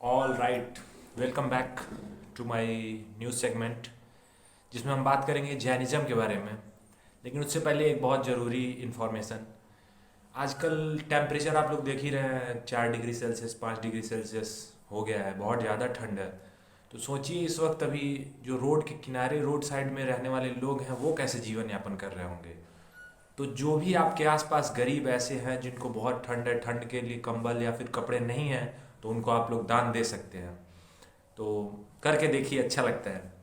All right, welcome back to my news segment जिसमें हम बात करेंगे जैनिज़्म के बारे में। लेकिन उससे पहले एक बहुत ज़रूरी इन्फॉर्मेशन। आजकल टेम्परेचर आप लोग देख ही रहे हैं, 4 डिग्री सेल्सियस 5 डिग्री सेल्सियस हो गया है, बहुत ज़्यादा ठंड है। तो सोचिए इस वक्त अभी जो रोड के किनारे रोड साइड में रहने वाले लोग हैं वो कैसे जीवन यापन कर रहे होंगे। तो जो भी आपके आसपास गरीब ऐसे हैं जिनको बहुत ठंड है, ठंड के लिए कंबल या फिर कपड़े नहीं हैं, तो उनको आप लोग दान दे सकते हैं। तो करके देखिए, अच्छा लगता है।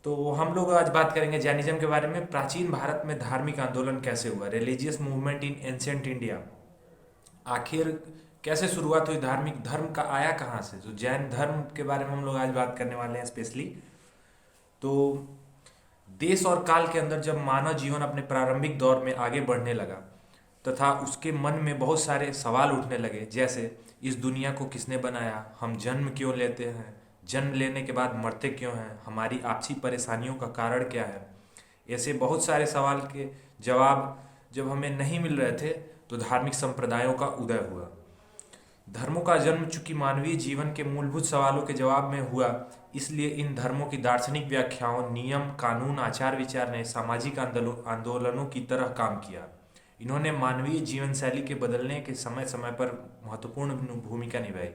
तो हम लोग आज बात करेंगे जैनिज्म के बारे में। प्राचीन भारत में धार्मिक आंदोलन कैसे हुआ, religious movement in ancient India. आखिर कैसे शुरुआत हुई, धार्मिक धर्म का आया कहाँ से। तो जैन धर्म के बारे में हम लोग आज बात करने वाले हैं स्पेशली। तो देश और काल के अंदर जब मानव जीवन अपने प्रारंभिक दौर में आगे बढ़ने लगा तथा उसके मन में बहुत सारे सवाल उठने लगे, जैसे इस दुनिया को किसने बनाया, हम जन्म क्यों लेते हैं, जन्म लेने के बाद मरते क्यों हैं, हमारी आपसी परेशानियों का कारण क्या है। ऐसे बहुत सारे सवाल के जवाब जब हमें नहीं मिल रहे थे तो धार्मिक संप्रदायों का उदय हुआ। धर्मों का जन्म चूंकि मानवीय जीवन के मूलभूत सवालों के जवाब में हुआ, इसलिए इन धर्मों की दार्शनिक व्याख्याओं, नियम, कानून, आचार विचार ने सामाजिक आंदोलनों की तरह काम किया। इन्होंने मानवीय जीवन शैली के बदलने के समय समय पर महत्वपूर्ण भूमिका निभाई।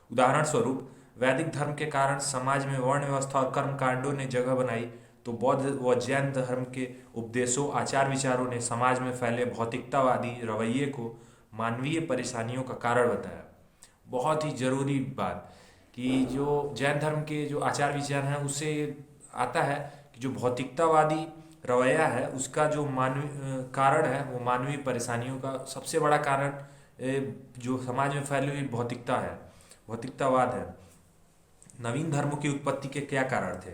उदाहरण स्वरूप, वैदिक धर्म के कारण समाज में वर्ण व्यवस्था और कर्म कांडों ने जगह बनाई, तो बौद्ध व जैन धर्म के उपदेशों, आचार विचारों ने समाज में फैले भौतिकतावादी रवैये को मानवीय परेशानियों का कारण बताया। बहुत ही ज़रूरी बात कि जो जैन धर्म के जो आचार विचार हैं उससे आता है कि जो भौतिकतावादी रवैया है उसका जो मानवीय कारण है, वो मानवीय परेशानियों का सबसे बड़ा कारण जो समाज में फैली हुई भौतिकता है, भौतिकतावाद है। नवीन धर्मों की उत्पत्ति के क्या कारण थे,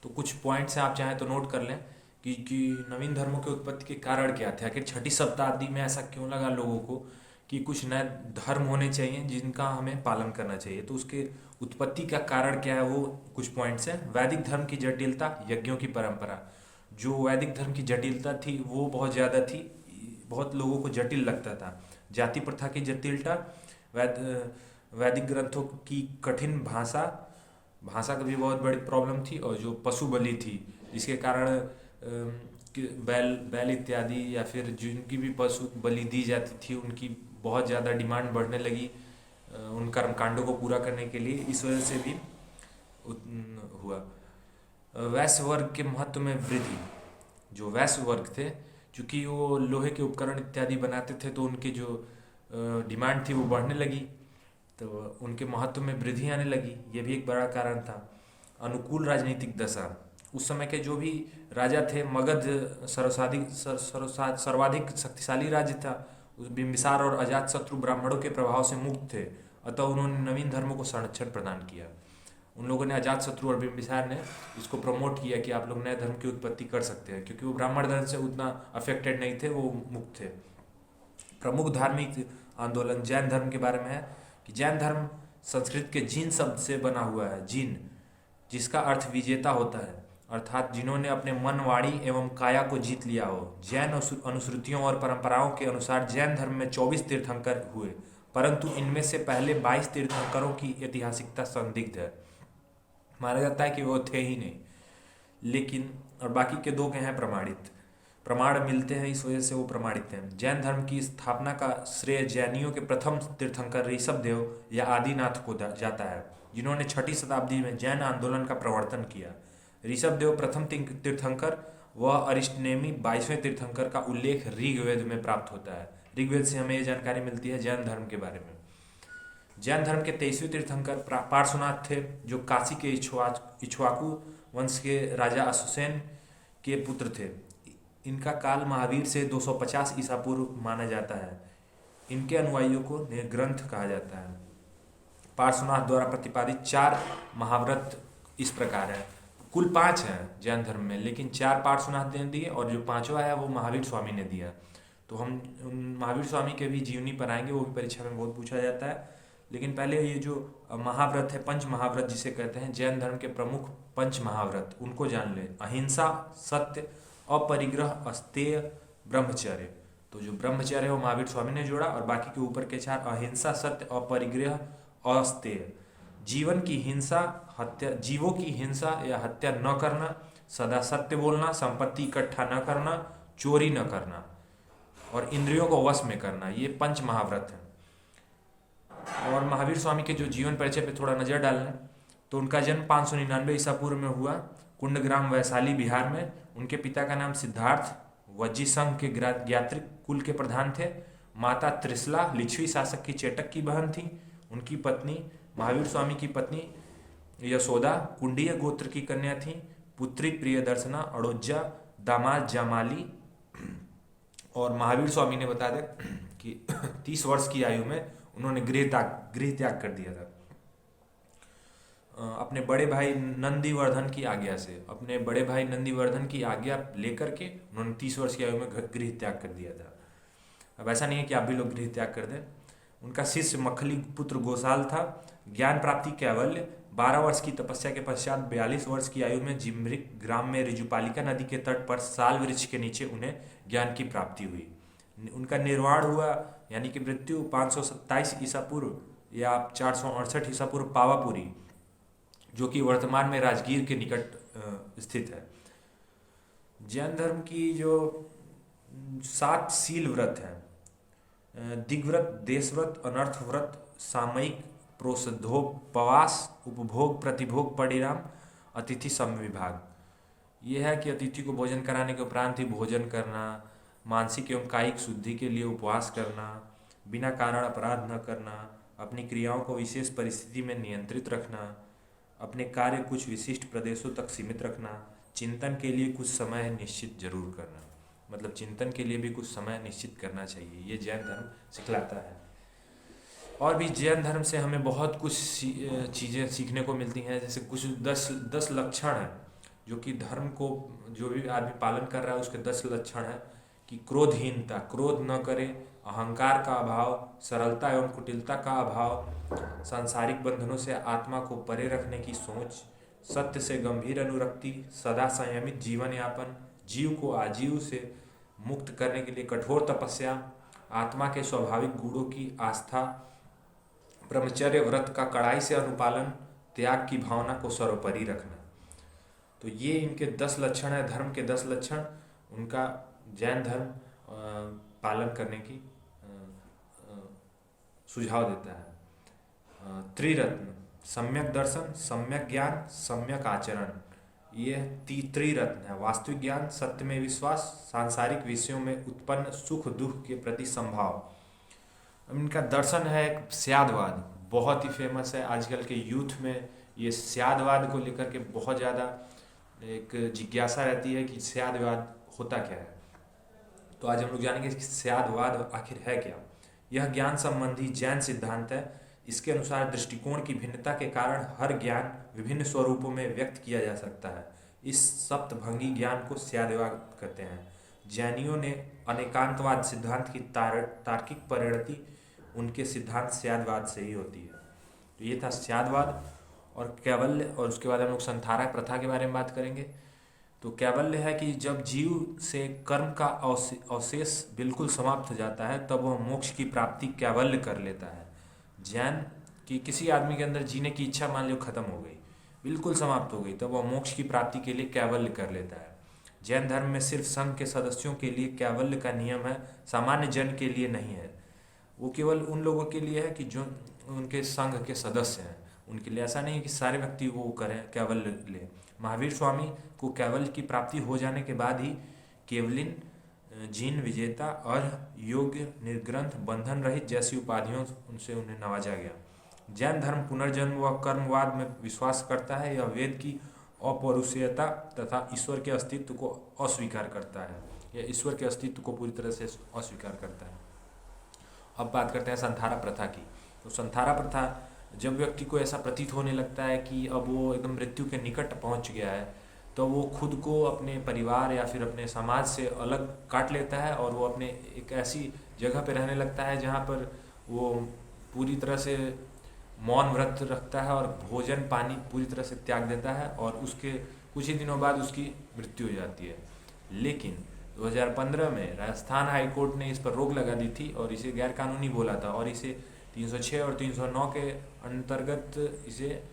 तो कुछ पॉइंट्स हैं, आप चाहें तो नोट कर लें कि नवीन धर्मों की उत्पत्ति के कारण क्या थे। आखिर छठी शताब्दी में ऐसा क्यों लगा लोगों को कि कुछ नए धर्म होने चाहिए जिनका हमें पालन करना चाहिए। तो उसके उत्पत्ति का कारण क्या है, वो कुछ पॉइंट्स हैं। वैदिक धर्म की जटिलता, यज्ञों की परंपरा। जो वैदिक धर्म की जटिलता थी वो बहुत ज़्यादा थी, बहुत लोगों को जटिल लगता था। जाति प्रथा की जटिलता, वैदिक ग्रंथों की कठिन भाषा, भाषा की भी बहुत बड़ी प्रॉब्लम थी। और जो पशु बलि थी, इसके कारण बैल बैल इत्यादि या फिर जिनकी भी पशु बलि दी जाती थी उनकी बहुत ज़्यादा डिमांड बढ़ने लगी उन कर्मकांडों को पूरा करने के लिए, इस वजह से भी हुआ। वैश्य वर्ग के महत्व में वृद्धि। जो वैश्य वर्ग थे, चूँकि वो लोहे के उपकरण इत्यादि बनाते थे, तो उनकी जो डिमांड थी वो बढ़ने लगी, तो उनके महत्व में वृद्धि आने लगी, ये भी एक बड़ा कारण था। अनुकूल राजनीतिक दशा। उस समय के जो भी राजा थे, मगध सर्वाधिक शक्तिशाली राज्य था। उस बिंबिसार और अजातशत्रु ब्राह्मणों के प्रभाव से मुक्त थे, अतः उन्होंने नवीन धर्मों को संरक्षण प्रदान किया। उन लोगों ने, अजातशत्रु और बिंबिसार ने इसको प्रमोट किया कि आप लोग नए धर्म की उत्पत्ति कर सकते हैं, क्योंकि वो ब्राह्मण धर्म से उतना अफेक्टेड नहीं थे, वो मुक्त थे। प्रमुख धार्मिक आंदोलन जैन धर्म के बारे में है कि जैन धर्म संस्कृत के जीन शब्द से बना हुआ है। जीन, जिसका अर्थ विजेता होता है, अर्थात जिन्होंने अपने मन, वाणी एवं काया को जीत लिया हो। जैन अनुश्रुतियों और परंपराओं के अनुसार जैन धर्म में 24 तीर्थंकर हुए, परंतु इनमें से पहले 22 तीर्थंकरों की ऐतिहासिकता संदिग्ध है। माना जाता है कि वो थे ही नहीं, लेकिन और बाकी के दो के हैं प्रमाणित, प्रमाण मिलते हैं, इस वजह से वो प्रमाणित हैं। जैन धर्म की स्थापना का श्रेय जैनियों के प्रथम तीर्थंकर ऋषभ देव या आदिनाथ को जाता है, जिन्होंने छठी शताब्दी में जैन आंदोलन का प्रवर्तन किया। ऋषभ देव प्रथम तीर्थंकर व अरिष्टनेमी 22वें तीर्थंकर का उल्लेख ऋग्वेद में प्राप्त होता है। ऋग्वेद से हमें ये जानकारी मिलती है जैन धर्म के बारे में। जैन धर्म के 23वें तीर्थंकर पार्श्वनाथ थे, जो काशी के इक्ष्वाकु वंश के राजा अश्वसेन के पुत्र थे। इनका काल महावीर से 250 ईसा पूर्व माना जाता है। इनके अनुयायियों को निर्ग्रंथ कहा जाता है। पार्श्वनाथ द्वारा प्रतिपादित 4 महाव्रत इस प्रकार है। कुल 5 हैं जैन धर्म में, लेकिन 4 पार्श्वनाथ ने दिए और जो 5वां है वो महावीर स्वामी ने दिया। तो हम उन महावीर स्वामी के भी जीवनी पर आएंगे, वो भी परीक्षा में बहुत पूछा जाता है। लेकिन पहले ये जो महाव्रत है, पंच महाव्रत जिसे कहते हैं, जैन धर्म के प्रमुख पंच महाव्रत, उनको जान ले। अहिंसा, सत्य, अपरिग्रह, अस्तेय, ब्रह्मचर्य। तो जो ब्रह्मचर्य है वो महावीर स्वामी ने जोड़ा, और बाकी के ऊपर के 4 अहिंसा, सत्य, अपरिग्रह, अस्तेय। जीवन की हिंसा, हत्या, जीवों की हिंसा या हत्या न करना, सदा सत्य बोलना, संपत्ति इकट्ठा न करना, चोरी न करना और इंद्रियों को वश में करना, ये पंच महाव्रत हैं। और महावीर स्वामी के जो जीवन परिचय पे थोड़ा नज़र डालना, तो उनका जन्म 599 ईसा पूर्व में हुआ, कुंडग्राम वैशाली बिहार में। उनके पिता का नाम सिद्धार्थ वज्जी संघ के ज्ञात्रिक कुल के प्रधान थे। माता त्रिशला लिच्छवी शासक की चेटक की बहन थी। उनकी पत्नी महावीर स्वामी की पत्नी यशोदा कुंडीय गोत्र की कन्या थी। पुत्री प्रियदर्शना अड़ोज्जा, दामाद जामाली। और महावीर स्वामी ने बता दें कि 30 वर्ष की आयु में उन्होंने गृह त्याग कर दिया था। अपने बड़े भाई नंदीवर्धन की आज्ञा से, अपने बड़े भाई नंदीवर्धन की आज्ञा लेकर के उन्होंने 30 वर्ष की आयु में गृह त्याग कर दिया था। अब ऐसा नहीं है कि आप भी लोग गृह त्याग कर दें। उनका शिष्य मखली पुत्र गोसाल था। ज्ञान प्राप्ति कैवल्य 12 वर्ष की तपस्या के पश्चात 42 वर्ष की आयु में जिमरिक ग्राम में ऋजुपालिका नदी के तट पर साल वृक्ष के नीचे उन्हें ज्ञान की प्राप्ति हुई। उनका निर्वाण हुआ, यानी कि मृत्यु 527 ईसा पूर्व या 468 ईसा पूर्व पावापुरी, जो कि वर्तमान में राजगीर के निकट स्थित है। जैन धर्म की जो 7 शील व्रत हैं, दिग्व्रत, देशव्रत, अनर्थ व्रत, सामयिक, प्रोषधोपवास, उपभोग, प्रतिभोग, परिणाम, अतिथि समविभाग। ये है कि अतिथि को भोजन कराने के उपरांत ही भोजन करना, मानसिक एवं कायिक शुद्धि के लिए उपवास करना, बिना कारण अपराध न करना, अपनी क्रियाओं को विशेष परिस्थिति में नियंत्रित रखना, अपने कार्य कुछ विशिष्ट प्रदेशों तक सीमित रखना, चिंतन के लिए कुछ समय निश्चित जरूर करना। मतलब चिंतन के लिए भी कुछ समय निश्चित करना चाहिए, ये जैन धर्म सिखलाता है। और भी जैन धर्म से हमें बहुत कुछ चीज़ें सीखने को मिलती हैं। जैसे कुछ 10 लक्षण हैं जो कि धर्म को जो भी आदमी पालन कर रहा है उसके 10 लक्षण हैं कि क्रोधहीनता, क्रोध न करे, अहंकार का अभाव, सरलता एवं कुटिलता का अभाव, सांसारिक बंधनों से आत्मा को परे रखने की सोच, सत्य से गंभीर अनुरक्ति, सदा संयमित जीवन यापन, जीव को आजीव से मुक्त करने के लिए कठोर तपस्या, आत्मा के स्वाभाविक गुणों की आस्था, ब्रह्मचर्य व्रत का कड़ाई से अनुपालन, त्याग की भावना को सर्वोपरि रखना। तो ये इनके 10 लक्षण है, धर्म के 10 लक्षण उनका जैन धर्म पालन करने की सुझाव देता है। त्रिरत्न, सम्यक दर्शन, सम्यक ज्ञान, सम्यक आचरण, ये त्रिरत्न है। वास्तविक ज्ञान, सत्य में विश्वास, सांसारिक विषयों में उत्पन्न सुख दुख के प्रति संभाव। इनका दर्शन है एक स्यादवाद, बहुत ही फेमस है आजकल के यूथ में। ये स्यादवाद को लेकर के बहुत ज़्यादा एक जिज्ञासा रहती है कि स्यादवाद होता क्या है। तो आज हम लोग जानेंगे कि स्यादवाद आखिर है क्या। यह ज्ञान संबंधी जैन सिद्धांत है। इसके अनुसार दृष्टिकोण की भिन्नता के कारण हर ज्ञान विभिन्न स्वरूपों में व्यक्त किया जा सकता है। इस सप्तभंगी ज्ञान को स्यादवाद कहते हैं। जैनियों ने अनेकांतवाद सिद्धांत की तार्किक परिणति उनके सिद्धांत स्यादवाद से ही होती है। तो ये था स्यादवाद और कैवल्य। और उसके बाद हम लोग संथारक प्रथा के बारे में बात करेंगे। तो कैवल्य है कि जब जीव से कर्म का अवशेष बिल्कुल समाप्त हो जाता है तब वह मोक्ष की प्राप्ति कैवल्य कर लेता है। जैन कि किसी आदमी के अंदर जीने की इच्छा मान लो खत्म हो गई, बिल्कुल समाप्त हो गई, तब वह मोक्ष की प्राप्ति के लिए कैवल्य कर लेता है। जैन धर्म में सिर्फ संघ के सदस्यों के लिए कैवल्य का नियम है, सामान्य जन के लिए नहीं है। वो केवल उन लोगों के लिए है कि जो उनके संघ के सदस्य हैं, उनके लिए। ऐसा नहीं है कि सारे व्यक्ति वो करें कैवल्य ले। महावीर स्वामी को कैवल्य की प्राप्ति हो जाने के बाद ही केवलिन, जीन विजेता और योग्य, निर्ग्रंथ, बंधन रहित जैसी उपाधियों उनसे उन्हें नवाजा गया। जैन धर्म पुनर्जन्म व कर्मवाद में विश्वास करता है। यह वेद की अपौरुषेयता तथा ईश्वर के अस्तित्व को अस्वीकार करता है। यह ईश्वर के अस्तित्व को पूरी तरह से अस्वीकार करता है। अब बात करते हैं संथारा प्रथा की। तो संथारा प्रथा, जब व्यक्ति को ऐसा प्रतीत होने लगता है कि अब वो एकदम मृत्यु के निकट पहुंच गया है, तो वो खुद को अपने परिवार या फिर अपने समाज से अलग काट लेता है और वो अपने एक ऐसी जगह पे रहने लगता है जहाँ पर वो पूरी तरह से मौन व्रत रखता है और भोजन पानी पूरी तरह से त्याग देता है और उसके कुछ ही दिनों बाद उसकी मृत्यु हो जाती है। लेकिन 2015 में राजस्थान हाई कोर्ट ने इस पर रोक लगा दी थी और इसे गैर कानूनी बोला था और इसे 306 और 309 के अंतर्गत इसे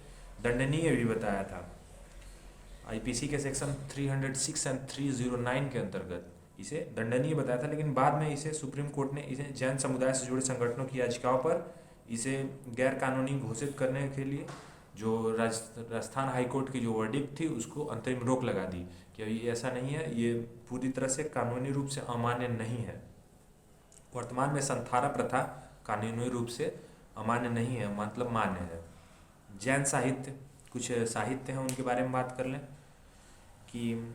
दंडनीय भी बताया था। आईपीसी के सेक्शन 306 एंड 309 के अंतर्गत इसे दंडनीय बताया था, लेकिन बाद में इसे सुप्रीम कोर्ट ने इसे जैन समुदाय से जुड़े संगठनों की याचिकाओं पर इसे गैर कानूनी घोषित करने के लिए जो राजस्थान हाईकोर्ट की जो वर्डिक्ट थी उसको अंतरिम रोक लगा दी कि अभी ऐसा नहीं है, ये पूरी तरह से कानूनी रूप से अमान्य नहीं है। वर्तमान में संथारा प्रथा कानूनी रूप से अमान्य नहीं है, मतलब मान्य है। जैन साहित्य, कुछ साहित्य हैं उनके बारे में बात कर लें कि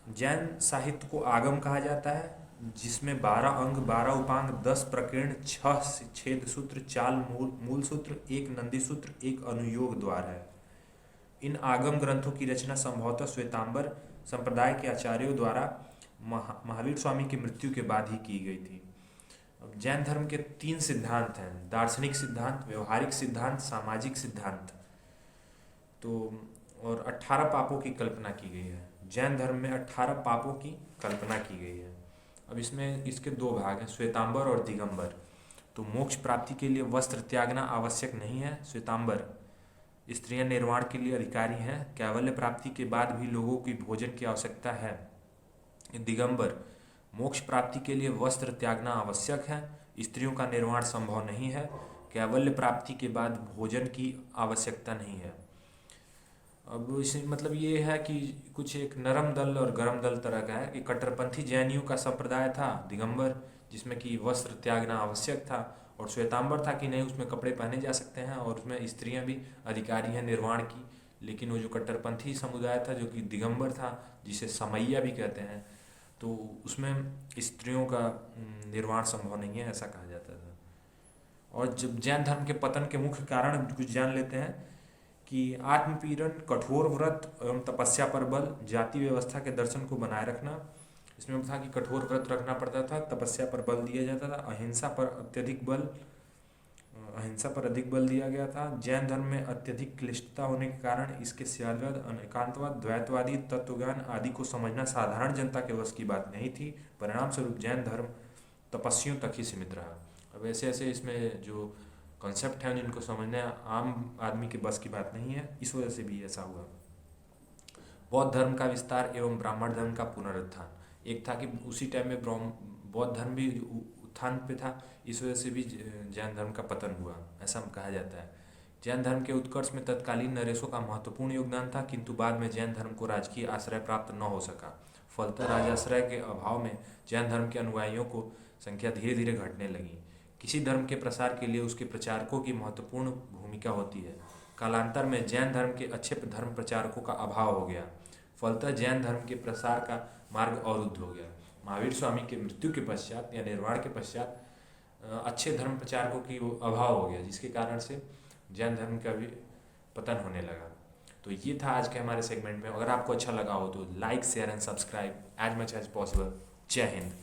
जैन साहित्य को आगम कहा जाता है, जिसमें 12 अंग, 12 उपांग, 10 प्रकीर्ण, 6 छेद सूत्र, 4 मूल सूत्र, 1 नंदी सूत्र, 1 अनुयोग द्वार है। इन आगम ग्रंथों की रचना संभवतः श्वेतांबर संप्रदाय के आचार्यों द्वारा महावीर स्वामी की मृत्यु के बाद ही की गई थी। अब जैन धर्म के 3 सिद्धांत हैं: दार्शनिक सिद्धांत, व्यवहारिक सिद्धांत, सामाजिक सिद्धांत। तो और 18 पापों की कल्पना की गई है। जैन धर्म में 18 पापों की कल्पना की गई है। अब इसमें इसके 2 भाग हैं, श्वेतांबर और दिगंबर। तो मोक्ष प्राप्ति के लिए वस्त्र त्यागना आवश्यक नहीं है, श्वेतांबर। स्त्रियां निर्वाण के लिए अधिकारी हैं, कैवल्य प्राप्ति के बाद भी लोगों की भोजन की आवश्यकता है, दिगंबर। मोक्ष प्राप्ति के लिए वस्त्र त्यागना आवश्यक है, स्त्रियों का निर्वाण संभव नहीं है, कैवल्य प्राप्ति के बाद भोजन की आवश्यकता नहीं है। अब इसे मतलब ये है कि कुछ एक नरम दल और गरम दल तरह का है कि कट्टरपंथी जैनियों का संप्रदाय था दिगंबर, जिसमें कि वस्त्र त्यागना आवश्यक था, और श्वेतांबर था कि नहीं, उसमें कपड़े पहने जा सकते हैं और उसमें स्त्रियां भी अधिकारी हैं निर्वाण की। लेकिन वो जो कट्टरपंथी समुदाय था जो कि दिगंबर था, जिसे समैया भी कहते हैं, तो उसमें स्त्रियों का निर्वाण संभव नहीं है, ऐसा कहा जाता था। और जब जैन धर्म के पतन के मुख्य कारण कुछ जान लेते हैं कि आत्मपीड़न, कठोर व्रत एवं तपस्या पर बल, जाति व्यवस्था के दर्शन को बनाए रखना। इसमें था कि कठोर व्रत रखना पड़ता था, तपस्या पर बल दिया जाता था, अहिंसा पर अधिक बल दिया गया था। जैन धर्म में अत्यधिक क्लिष्टता होने के कारण इसके सिद्धांतवाद, अनेकांतवाद, द्वैतवादी तत्वज्ञान आदि को समझना साधारण जनता के वश की बात नहीं थी। परिणाम स्वरूप जैन धर्म तपस्वियों तक ही सीमित रहा। अब ऐसे ऐसे इसमें जो कॉन्सेप्ट है जिनको समझना आम आदमी के बस की बात नहीं है, इस वजह से भी ऐसा हुआ। बौद्ध धर्म का विस्तार एवं ब्राह्मण धर्म का पुनरुत्थान। एक था कि उसी टाइम में बौद्ध धर्म भी उत्थान पे था, इस वजह से भी जैन धर्म का पतन हुआ, ऐसा कहा जाता है। जैन धर्म के उत्कर्ष में तत्कालीन नरेशों का महत्वपूर्ण योगदान था, किंतु बाद में जैन धर्म को राजकीय आश्रय प्राप्त न हो सका। फलतः राजाश्रय के अभाव में जैन धर्म के अनुयायियों को संख्या धीरे धीरे घटने लगी। किसी धर्म के प्रसार के लिए उसके प्रचारकों की महत्वपूर्ण भूमिका होती है। कालांतर में जैन धर्म के अच्छे धर्म प्रचारकों का अभाव हो गया, फलतः जैन धर्म के प्रसार का मार्ग अवरुद्ध हो गया। महावीर स्वामी के मृत्यु के पश्चात या निर्वाण के पश्चात अच्छे धर्म प्रचारकों की अभाव हो गया, जिसके कारण से जैन धर्म का भी पतन होने लगा। तो ये था आज के हमारे सेगमेंट में। अगर आपको अच्छा लगा हो तो like, share and subscribe as much as possible. जय हिंद।